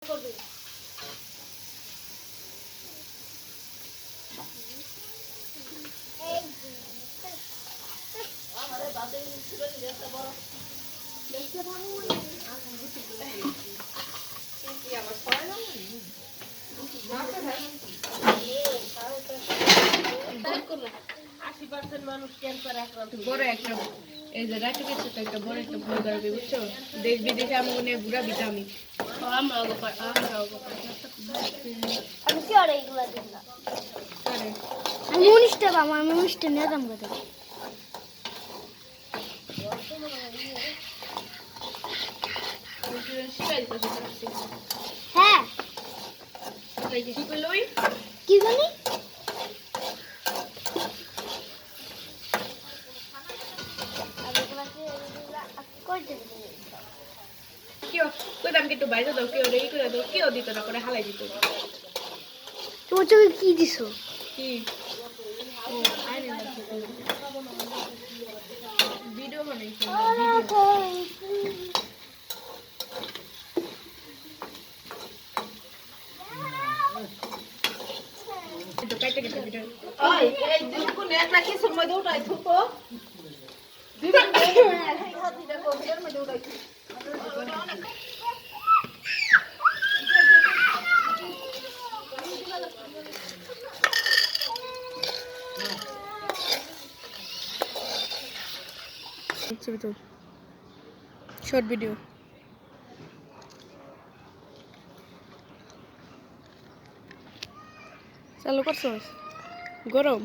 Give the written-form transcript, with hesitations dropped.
করবে আমারে বাদে ছিল একটা বড় দেখতে ভালো কি আমার পড়া না মানুষ ক্যান্সার আক্রান্ত বড় একটা এই যে রাখে গেছে তো একটা বড় একটা ভুল ধরবে বুঝছো দেশ বিদেশে আমি মনে ঘুরা ভিটামিন আমি কি আর এইগুলা দিলাম আমি 19টা বাবা আমি 19টা নিলাম কত হ্যাঁ কি জানি তোমার চোখে কি দিছো কি ভিডিও বানাইছি তো কাইতে গেছে ভিডিও ওই এই দিনকো নেক না কিছুর মধ্যে উঠাই থুকো দিবেন এই হাতিটা কোবের মধ্যে উঠাই শর্ট ভিডিও চালু করছো গরম